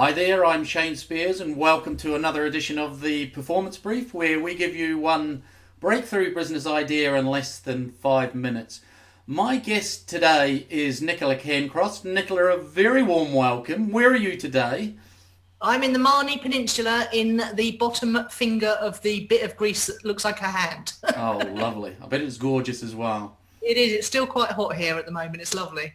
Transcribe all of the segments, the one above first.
Hi there, I'm Shane Spiers and welcome to another edition of the Performance Brief, where we give you one breakthrough business idea in less than 5 minutes. My guest today is Nicola Cairncross. Nicola, a very warm welcome. Where are you today? I'm in the Marni Peninsula in the bottom finger of the bit of Greece that looks like a hand. Oh, lovely. I bet it's gorgeous as well. It is. It's still quite hot here at the moment. It's lovely.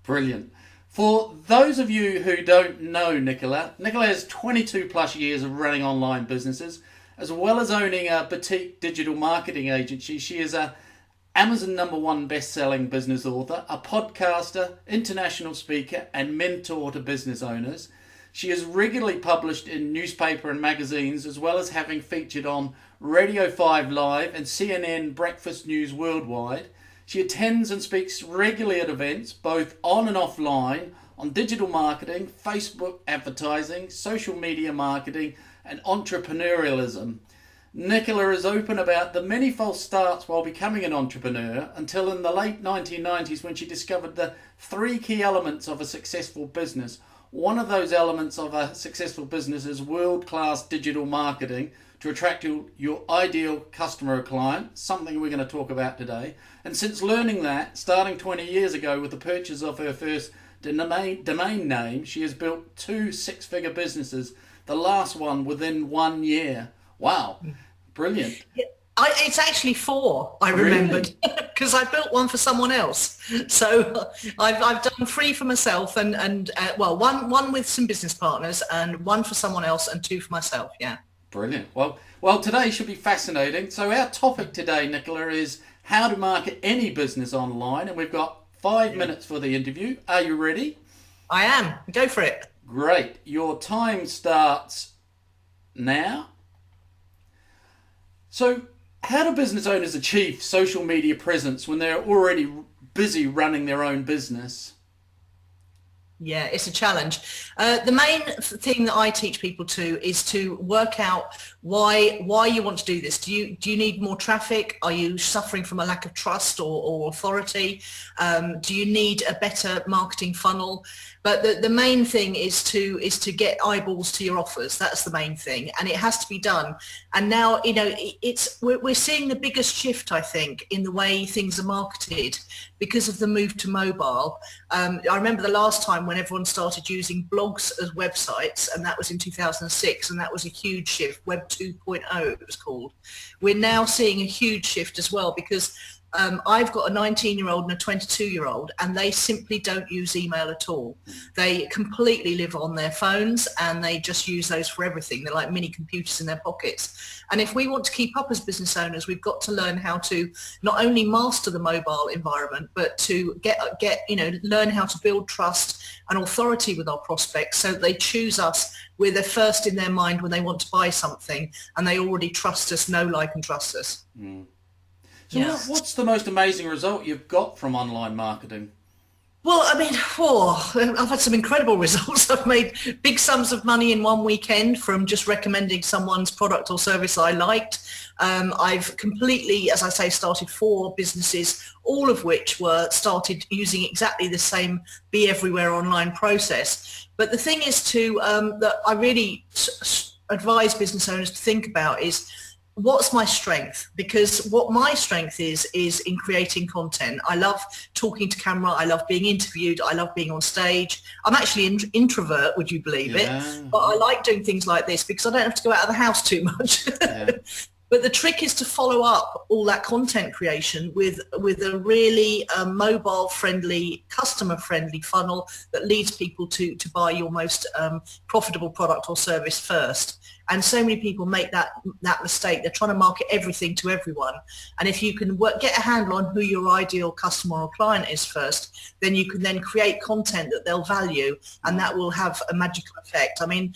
Brilliant. For those of you who don't know Nicola has 22 plus years of running online businesses, as well as owning a boutique digital marketing agency. She is a Amazon #1 best-selling business author, a podcaster, international speaker, and mentor to business owners. She is regularly published in newspaper and magazines, as well as having featured on Radio 5 Live and CNN Breakfast News Worldwide. She attends and speaks regularly at events, both on and offline, on digital marketing, Facebook advertising, social media marketing, and entrepreneurialism. Nicola is open about the many false starts while becoming an entrepreneur, until in the late 1990s when she discovered the 3 key elements of a successful business. One of those elements of a successful business is world-class digital marketing to attract your ideal customer or client, something we're going to talk about today. And since learning that, starting 20 years ago with the purchase of her first domain name, she has built 2 six-figure businesses, the last one within 1 year. Wow, brilliant. It's actually 4, I remembered, because I built one for someone else. So I've done 3 for myself and one with some business partners and 1 for someone else and 2 for myself, yeah. Brilliant. Well, today should be fascinating. So our topic today, Nicola, is how to market any business online, and we've got 5 minutes for the interview. Are you ready? I am. Go for it. Great. Your time starts now. So, how do business owners achieve social media presence when they're already busy running their own business? Yeah, it's a challenge. The main thing that I teach people is to work out why you want to do this. Do you need more traffic? Are you suffering from a lack of trust or authority? Do you need a better marketing funnel? But the main thing is to get eyeballs to your offers. That's the main thing, and it has to be done. And now, we're seeing the biggest shift, I think, in the way things are marketed because of the move to mobile. I remember the last time when everyone started using blogs as websites, and that was in 2006, and that was a huge shift. Web 2.0 it was called. We're now seeing a huge shift as well, because I've got a 19-year-old and a 22-year-old, and they simply don't use email at all. They completely live on their phones, and they just use those for everything. They're like mini computers in their pockets. And if we want to keep up as business owners, we've got to learn how to not only master the mobile environment, but to learn how to build trust and authority with our prospects, so that they choose us. We're the first in their mind when they want to buy something, and they already trust us, know, like, and trust us. Mm. So what's the most amazing result you've got from online marketing? Well, I mean, I've had some incredible results. I've made big sums of money in one weekend from just recommending someone's product or service I liked. I've completely, as I say, started 4 businesses, all of which were started using exactly the same be everywhere online process. But the thing is that I really advise business owners to think about is, what's my strength? Because what my strength is in creating content. I love talking to camera. I love being interviewed. I love being on stage. I'm actually an introvert, would you believe it? But I like doing things like this because I don't have to go out of the house too much. Yeah. But the trick is to follow up all that content creation with a really mobile-friendly, customer-friendly funnel that leads people to buy your most profitable product or service first. And so many people make that mistake. They're trying to market everything to everyone. And if you can get a handle on who your ideal customer or client is first, then you can then create content that they'll value, and that will have a magical effect. I mean,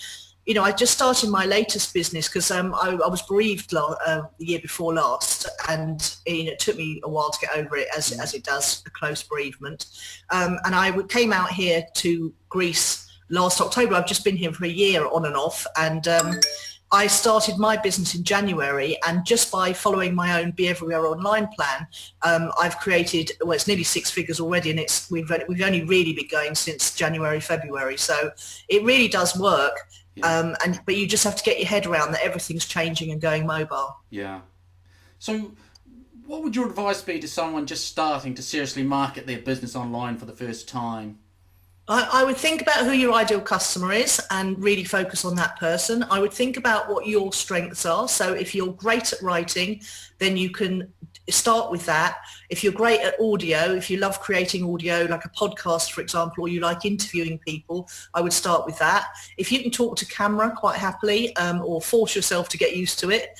I just started my latest business because I was bereaved the year before last, and it took me a while to get over it, as it does, a close bereavement. And I came out here to Greece last October. I've just been here for a year on and off, and I started my business in January, and just by following my own Be Everywhere Online plan, I've created, well, it's nearly 6 figures already, and we've only really been going since January, February. So it really does work. Yeah. But you just have to get your head around that everything's changing and going mobile. Yeah. So what would your advice be to someone just starting to seriously market their business online for the first time? I would think about who your ideal customer is and really focus on that person. I would think about what your strengths are. So if you're great at writing, then you can start with that. If you're great at audio, if you love creating audio, like a podcast, for example, or you like interviewing people, I would start with that. If you can talk to camera quite happily, or force yourself to get used to it,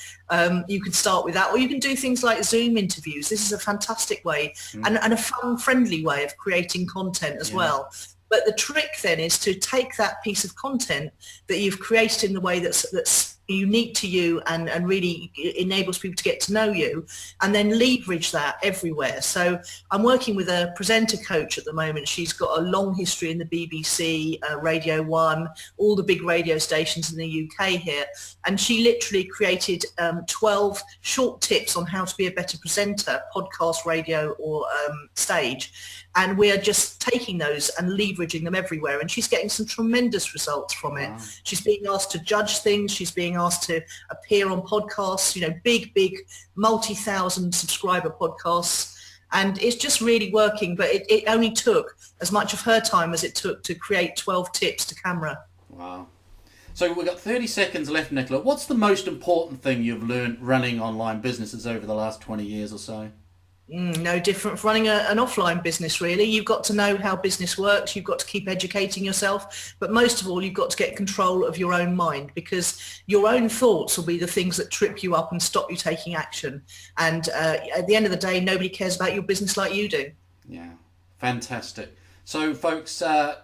you can start with that. Or you can do things like Zoom interviews. This is a fantastic way and a fun, friendly way of creating content as well. But the trick then is to take that piece of content that you've created in the way that's unique to you and really enables people to get to know you, and then leverage that everywhere. So I'm working with a presenter coach at the moment. She's got a long history in the BBC, Radio 1, all the big radio stations in the UK here. And she literally created 12 short tips on how to be a better presenter, podcast, radio or stage. And we are just taking those and leveraging them everywhere. And she's getting some tremendous results from it. Wow. She's being asked to judge things. She's being asked to appear on podcasts, big, multi-thousand subscriber podcasts. And it's just really working. But it only took as much of her time as it took to create 12 tips to camera. Wow. So we've got 30 seconds left, Nicola. What's the most important thing you've learned running online businesses over the last 20 years or so? No different from running an offline business, really. You've got to know how business works. You've got to keep educating yourself. But most of all, you've got to get control of your own mind, because your own thoughts will be the things that trip you up and stop you taking action. And at the end of the day, nobody cares about your business like you do. Yeah, fantastic. So, folks,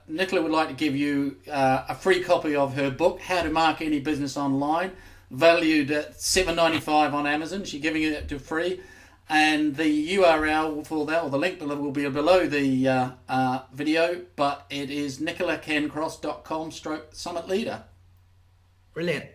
Nicola would like to give you a free copy of her book, How to Market Any Business Online, valued at $7.95 on Amazon. She's giving it to free. And the URL for that, or the link will be below the video, but it is nicolacairncross.com/summit leader. Brilliant.